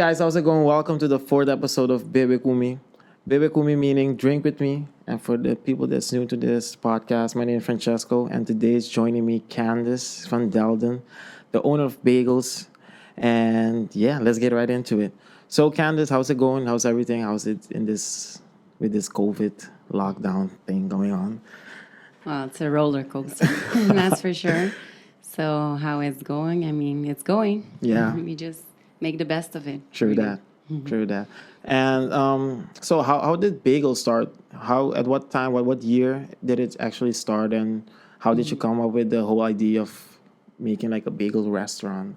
guys, how's it going? Welcome to the fourth episode of Bebe Kumi. Bebe Kumi meaning drink with me. And for the people that's new to this podcast, my name is Francesco, and today is joining me Candice Van Delden, the owner of Bagels. And yeah, let's get right into it. So Candice, how's it going? How's everything? How's it in this with this COVID lockdown thing going on? Well, it's a roller coaster, that's for sure. So how it's going? I mean, it's going. Yeah. We just make the best of it. True really. that. True that. And so how did Bagel start? How at what time? What year did it actually start? And how did you come up with the whole idea of making like a bagel restaurant?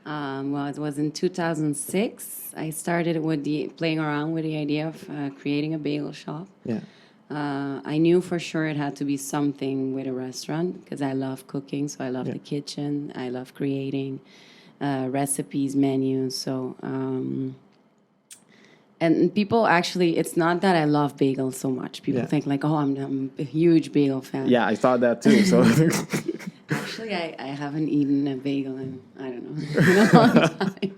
Well, it was in 2006. I started with playing around with the idea of creating a bagel shop. Yeah. I knew for sure it had to be something with a restaurant because I love cooking, so I love the kitchen. I love creating recipes, menus. So, and people actually, it's not that I love bagels so much. People think like, oh, I'm a huge bagel fan. Yeah, I thought that too. So Actually, I haven't eaten a bagel in, I don't know, in a long time.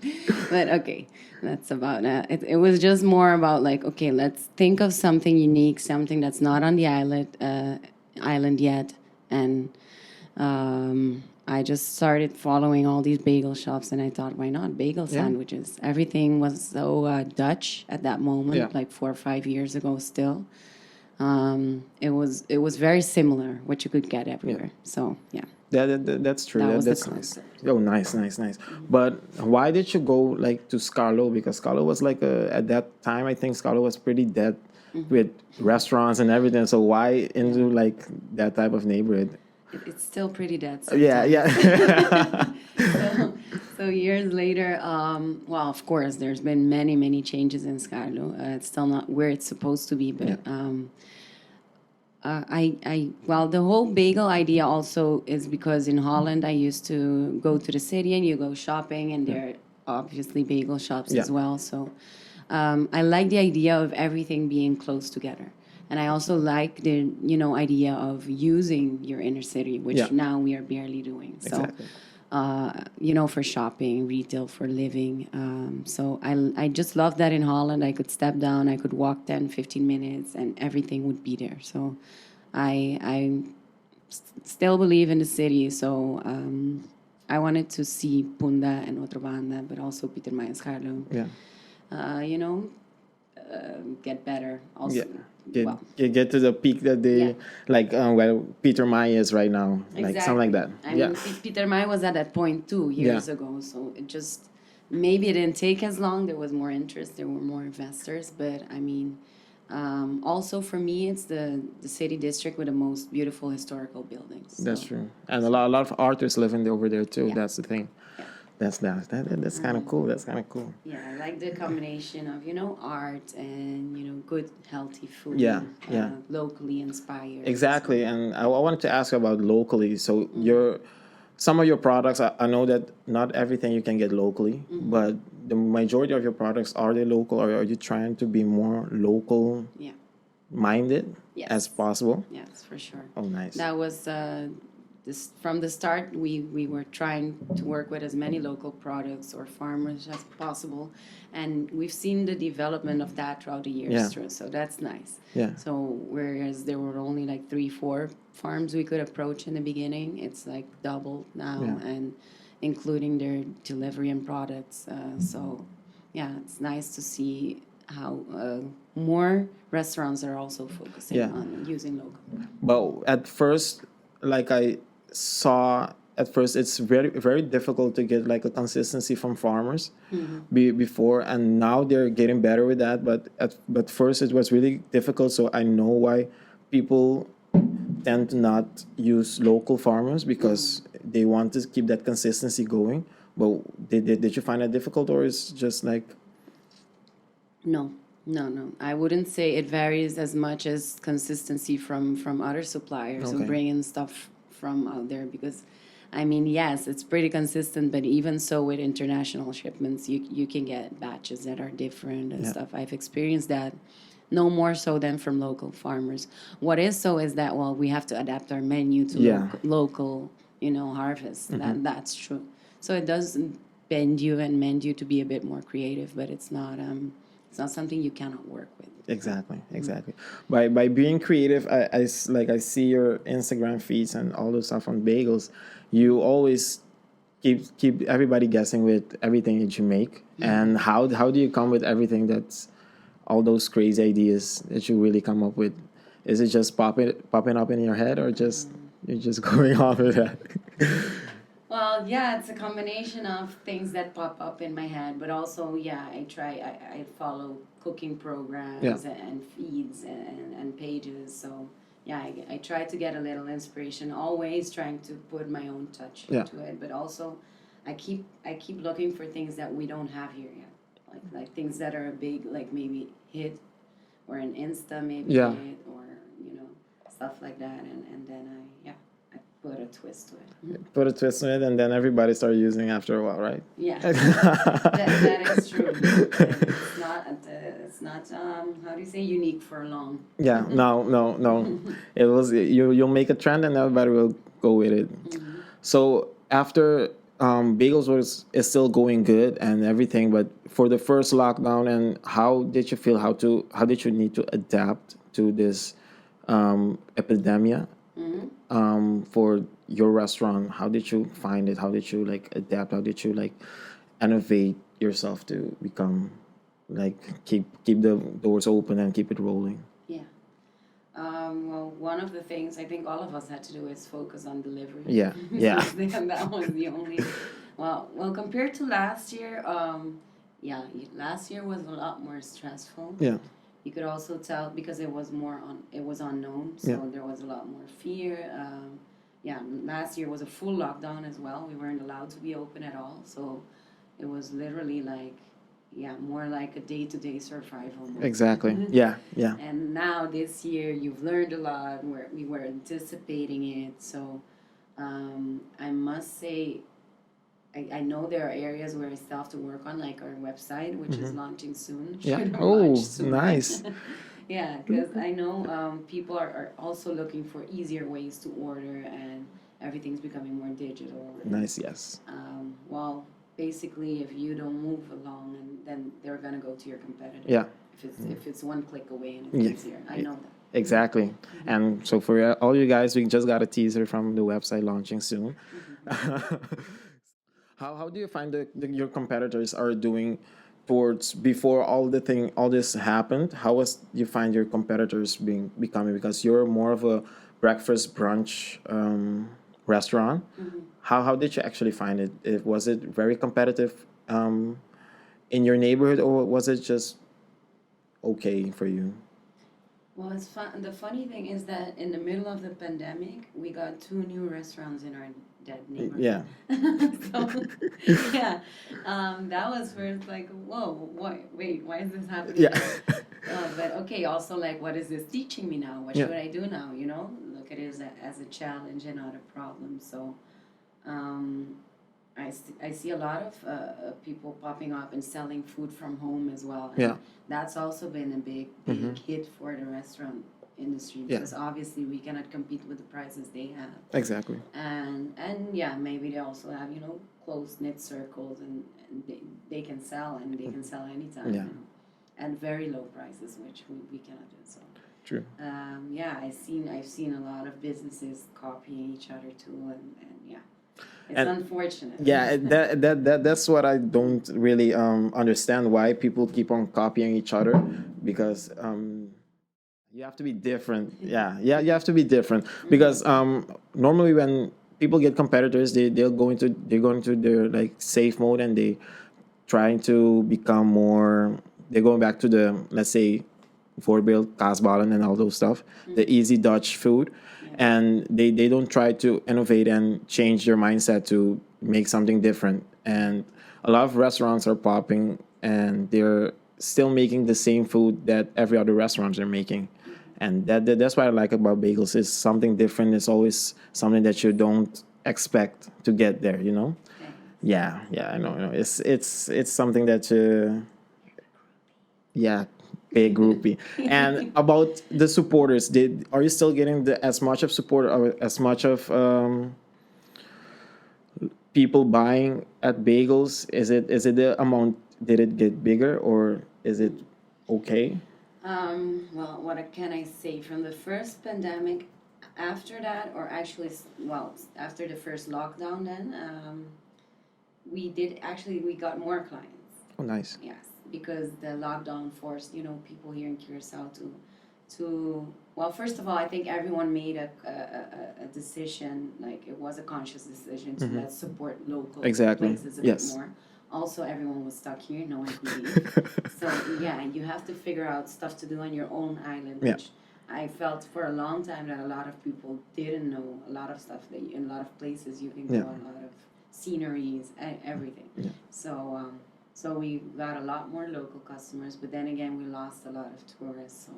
But okay, that's about it. It was just more about like, okay, let's think of something unique, something that's not on the island yet. And I just started following all these bagel shops, and I thought, why not bagel sandwiches? Everything was so Dutch at that moment, like 4 or 5 years ago still. It was very similar what you could get everywhere. So yeah. that's true. That was the That's nice. concept. Oh, nice. But why did you go like to Scarlo? Because Scarlo was like at that time, I think Scarlo was pretty dead with restaurants and everything. So why into like that type of neighborhood? It's still pretty dead. Yeah. So years later, well, of course, there's been many changes in Scarlo. It's still not where it's supposed to be, but well, the whole bagel idea also is because in Holland I used to go to the city and you go shopping, and there are obviously bagel shops as well. So I like the idea of everything being close together. And I also like the idea of using your inner city, which now we are barely doing. So, for shopping, retail, for living. So I just love that in Holland. I could step down, I could walk 10, 15 minutes, and everything would be there. So I still believe in the city. So I wanted to see Punda and Otro Banda, but also Peter Maya and Scarlo. Yeah. Get better also. Get to the peak that they like where Peter Maya is right now, like something like that. I mean, Peter Maya was at that point 2 years ago, so it just maybe it didn't take as long. There was more interest, there were more investors, but I mean, also for me, it's the city district with the most beautiful historical buildings. So. That's true, and a lot of artists live over there too. That's the thing. That's kind of cool. That's kind of cool. Yeah, I like the combination of art and good healthy food. Locally inspired. Exactly, and I wanted to ask about locally. So some of your products, I know that not everything you can get locally, but the majority of your products, are they local, or are you trying to be more local minded as possible? Yes, for sure. Oh, nice. That was. From the start, we were trying to work with as many local products or farmers as possible, and we've seen the development of that throughout the years. Through, so that's nice. So whereas there were only like 3-4 farms we could approach in the beginning, it's like doubled now, and including their delivery and products. So it's nice to see how more restaurants are also focusing on using local. But at first, like I saw at first, it's very difficult to get like a consistency from farmers before, and now they're getting better with that. But first it was really difficult. So I know why people tend to not use local farmers, because they want to keep that consistency going. But did you find that difficult, or is just like? No. I wouldn't say it varies as much as consistency from other suppliers who bring in stuff from out there, because I mean, yes, it's pretty consistent, but even so with international shipments, you can get batches that are different and stuff. I've experienced that no more so than from local farmers. What is so is that, well, we have to adapt our menu to local harvest. That's true. So it does bend you and mend you to be a bit more creative, but it's not something you cannot work with. Exactly. By being creative, like I see your Instagram feeds and all those stuff on bagels. You always keep everybody guessing with everything that you make. And how do you come with everything that's all those crazy ideas that you really come up with? Is it just popping up in your head, or just you're just going off with that? Well, yeah, it's a combination of things that pop up in my head, but also, yeah, I follow cooking programs and feeds and pages. So, yeah, I try to get a little inspiration, always trying to put my own touch into it. But also, I keep looking for things that we don't have here yet, like things that are a big, like maybe hit, or an Insta maybe hit, or stuff like that, and then I put a twist to it. Put a twist on it, and then everybody started using after a while, right? Yeah, that is true. It's not how do you say, unique for long. Yeah, no. It was you'll make a trend and everybody will go with it. So after bagels is still going good and everything, but for the first lockdown, and how did you feel? How did you need to adapt to this epidemic for your restaurant? How did you find it? How did you like adapt? How did you like innovate yourself to become like keep the doors open and keep it rolling? Yeah. Well, one of the things I think all of us had to do is focus on delivery. Yeah. And that was the only. Well, compared to last year, last year was a lot more stressful. Yeah. You could also tell because it was unknown, so there was a lot more fear. Last year was a full lockdown as well. We weren't allowed to be open at all, so it was literally like, more like a day-to-day survival mode. Exactly. Yeah. And now this year, you've learned a lot. We were anticipating it, so I must say, I know there are areas where I still have to work on, like our website, which is launching soon. Yeah. Oh, nice. Yeah, because I know people are also looking for easier ways to order, and everything's becoming more digital. Nice, yes. Well, basically, if you don't move along, and then they're gonna go to your competitor. Yeah. If it's one click away and it's easier, I know that. Exactly. And so for all you guys, we just got a teaser from the website launching soon. How do you find your competitors are doing towards before all this happened? How was you find your competitors becoming, because you're more of a breakfast brunch restaurant? How did you actually find it? Was it very competitive in your neighborhood, or was it just okay for you? Well, it's fun. The funny thing is that in the middle of the pandemic, we got 2 new restaurants in our dead neighborhood. Yeah. That was first like, whoa, why is this happening? Yeah. But okay, also like, what is this teaching me now? What should I do now? Look at it as a challenge and not a problem. So, I see a lot of people popping up and selling food from home as well. And that's also been a big hit for the restaurant industry, because obviously we cannot compete with the prices they have. Exactly. And maybe they also have close knit circles, and they can sell, and they can sell anytime at very low prices, which we cannot do. So true. I've seen a lot of businesses copying each other too, and it's unfortunate. Yeah, that's what I don't really understand, why people keep on copying each other, because you have to be different. Yeah, you have to be different, because normally when people get competitors, they're going to their like safe mode, and they trying to become more. They're going back to the, let's say, voorbeeld kaasballen and all those stuff, the easy Dutch food. And they don't try to innovate and change their mindset to make something different. And a lot of restaurants are popping, and they're still making the same food that every other restaurants are making. And that's what I like about bagels. It's something different. It's always something that you don't expect to get there, Yeah, I know. It's something that big groupie. And about the supporters, are you still getting as much of support, or as much of people buying at bagels? Is it the amount? Did it get bigger or is it okay? Well, what can I say? From the first pandemic, after that, or actually, well, after the first lockdown, then we got more clients. Oh, nice. Yes, because the lockdown forced people here in Curacao to well, first of all, I think everyone made a decision, like it was a conscious decision to let's support local places a bit more. Also, everyone was stuck here, no one could leave. So yeah, you have to figure out stuff to do on your own island, which I felt for a long time that a lot of people didn't know a lot of stuff that in a lot of places you can go, a lot of sceneries and everything. So so we got a lot more local customers, but then again we lost a lot of tourists. So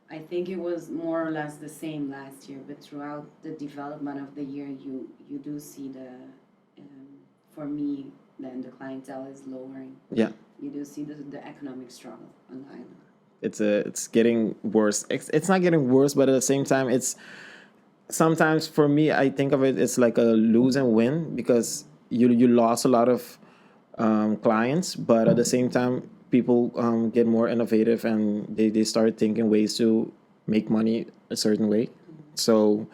I think it was more or less the same last year, but throughout the development of the year, you do see for me, then the clientele is lowering. Yeah. You do see the economic struggle on the island. It's getting worse. It's not getting worse, but at the same time, it's sometimes for me, I think of it, it's like a lose and win because you lost a lot of clients, but at the same time, people get more innovative and they start thinking ways to make money a certain way. So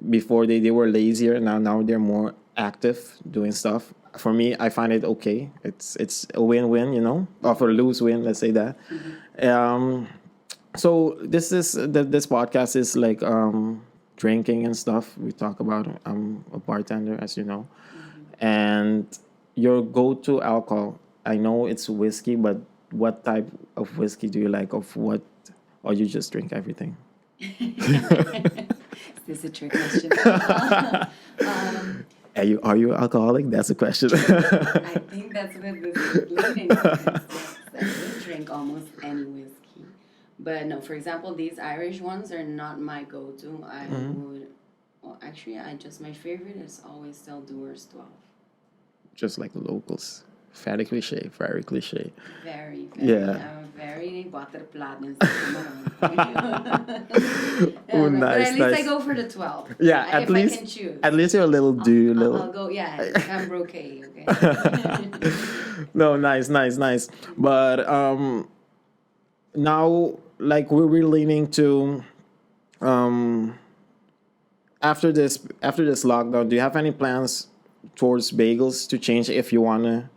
before they were lazier, now they're more active doing stuff. For me, I find it okay. It's a win-win, or for a lose-win, let's say that. So this podcast is like drinking and stuff. We talk about. I'm a bartender, as you know, and your go-to alcohol. I know it's whiskey, but what type of whiskey do you like? Of what, or you just drink everything? Is this a trick question? Are you alcoholic? That's a question. I think that's what the living is. I would drink almost any whiskey. But no, for example, these Irish ones are not my go-to. I would, well, actually, my favorite is always still Dewar's 12. Just like the locals. Very cliche, very cliche. Very, yeah. Very waterplaat. Oh, nice, but at least nice. I go for the 12. Yeah, if I can choose. At least you're a little I'll go, I'm brocade, okay? No, nice. But now, like, we're leaning to after this lockdown, do you have any plans towards bagels to change if you want to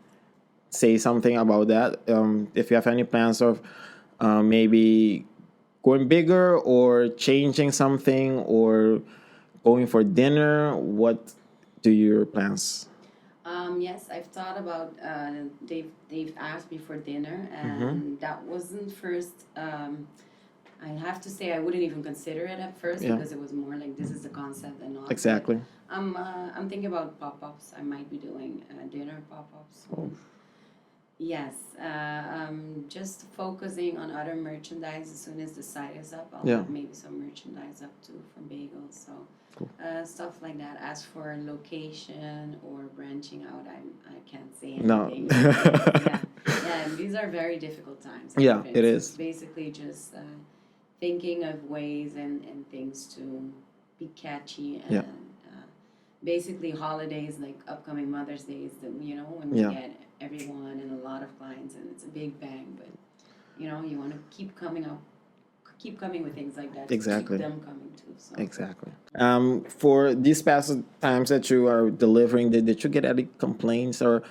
say something about that? If you have any plans of maybe going bigger or changing something or going for dinner, what do your plans? Yes, I've thought about. They've asked me for dinner, and that wasn't first. I have to say I wouldn't even consider it at first because it was more like this is the concept and not. Exactly. I'm thinking about pop-ups. I might be doing dinner pop-ups. Oh. Yes, just focusing on other merchandise. As soon as the site is up, I'll have maybe some merchandise up too from bagels. So cool. Stuff like that. As for location or branching out, I can't say anything. No. Yeah, and these are very difficult times. Yeah, it is. It's basically just thinking of ways and things to be catchy and basically holidays like upcoming Mother's Day is when we get everyone and a lot of clients and it's a big bang, but you want to keep coming with things like that. Exactly. To keep them coming too. So. Exactly. For these past times that you are delivering, did you get any complaints or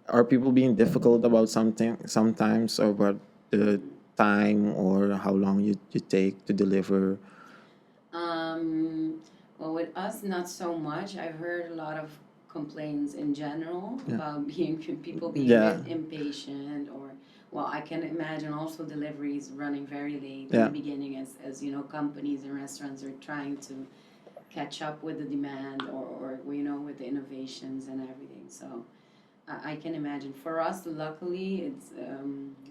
are people being difficult about something sometimes or about the time or how long you take to deliver? Well, with us, not so much. I've heard a lot of complaints in general about people being a bit impatient or, well, I can imagine also deliveries running very late in the beginning as companies and restaurants are trying to catch up with the demand or with the innovations and everything. So I can imagine. For us, luckily, it's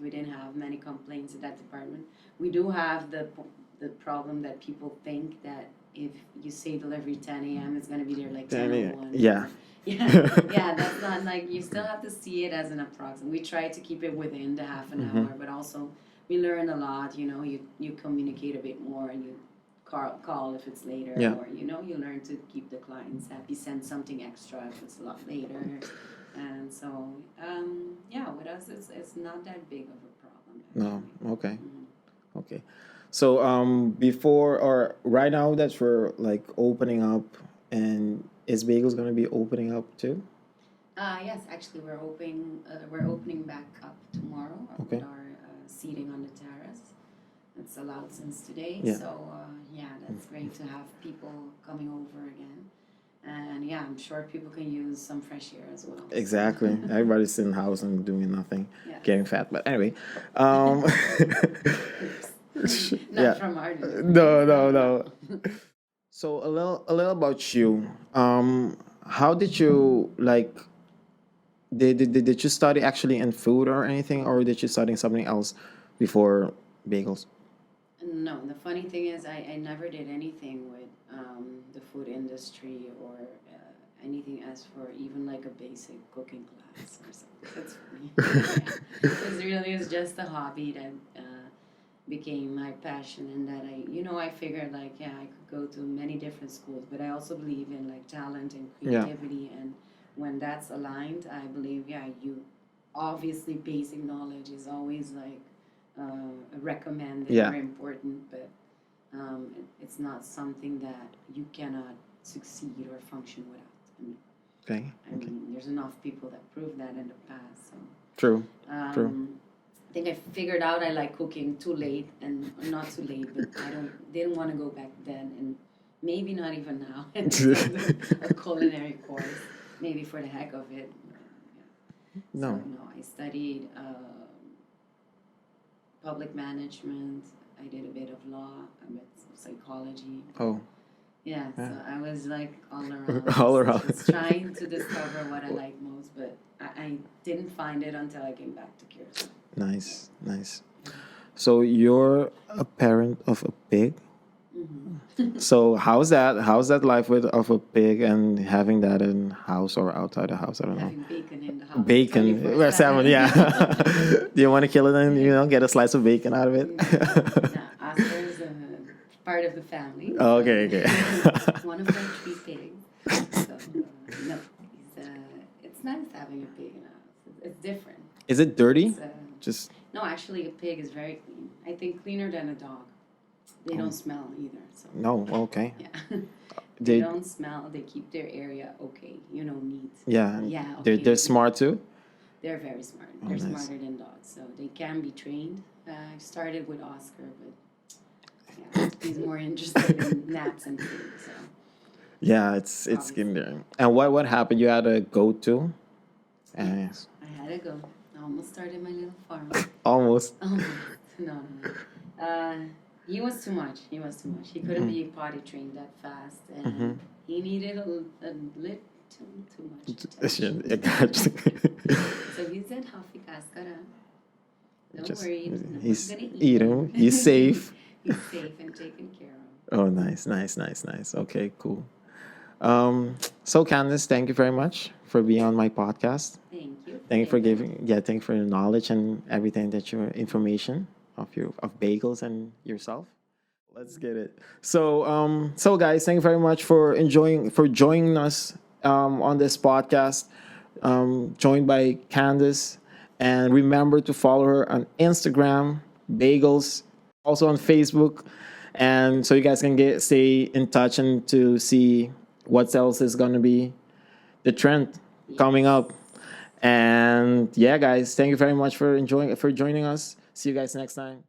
we didn't have many complaints in that department. We do have the problem that people think that if you say delivery 10 a.m., it's going to be there like 10:01. Yeah. Yeah, that's not like, you still have to see it as an approximate. We try to keep it within the half an hour, but also we learn a lot, you communicate a bit more and you call if it's later, Yeah. or you learn to keep the clients happy, send something extra if it's a lot later, and so yeah, with us it's not that big of a problem. No. Actually. Okay. Okay. So before or right now that we're like opening up, and is Bagels gonna be opening up too? Yes, actually, we're opening back up tomorrow Okay. with our seating on the terrace. It's allowed since today, Yeah. so yeah, that's great to have people coming over again. And yeah, I'm sure people can use some fresh air as well. Exactly. Everybody's sitting in the house and doing nothing, Yeah. getting fat. But anyway, um, Not from our no. So a little about you. How did you like? Did you study actually in food or anything, or did you study something else before Bagels? No, the funny thing is, I never did anything with the food industry or anything as for even like a basic cooking class or something. That's funny. It really is just a hobby that became my passion, and that I figured like, yeah, I could go to many different schools, but I also believe in like talent and Yeah. creativity, and when that's aligned, I believe, yeah, you obviously basic knowledge is always like recommended Yeah. or important, but it's not something that you cannot succeed or function without. Okay. I mean, there's enough people that proved that in the past. So True. True. I think I figured out I like cooking too late, and not too late, but didn't want to go back then, and maybe not even now. And a culinary course, maybe for the heck of it. Yeah. No. So no, I studied public management. I did a bit of law, a bit of psychology. Oh. Yeah, so Yeah. I was like all around. All around. Just trying to discover what I like most, but I didn't find it until I came back to Kyrgyzstan. Nice. Nice. So you're a parent of a pig. So how's that? How's that life with of a pig and having that in house or outside the house? I don't know. Having bacon in the house. Bacon, 24/7. well, salmon, yeah. Do you want to kill it and get a slice of bacon out of it? Nah, Oscar is a part of the family. Oh, okay. One of my 3 pigs. So no, it's nice having a pig in the house. It's different. Is it dirty? It's, Just no, actually, a pig is very clean. I think cleaner than a dog. They don't smell either. So no. Okay. yeah. They don't smell. They keep their area okay. Neat. yeah. Yeah. They're Okay. they're smart too. They're very smart. Oh, They're nice. smarter than dogs, so they can be trained. I started with Oscar, but yeah, he's more interested in naps and food. So Yeah, it's in there. And what happened? You had a goat too? Yes. I had to go. I almost started my little farm. Almost. Almost. No. He was too much. He couldn't be potty trained that fast, and he needed a little too much attention. I got you. So he said, "Hafi kaskara. Don't Just- worry. No one's he's gonna eat him. He's safe. He's safe and taken care of." Oh, nice. Okay, cool. So Candice, thank you very much for being on my podcast. Thank you. Thank you for thank you for your knowledge and everything that your information of bagels and yourself. Let's get it. So guys, thank you very much for joining us on this podcast. Joined by Candice, and remember to follow her on Instagram, bagels, also on Facebook, and so you guys can stay in touch and to see what else is going to be the trend coming up. And yeah, guys, thank you very much for joining us. See you guys next time.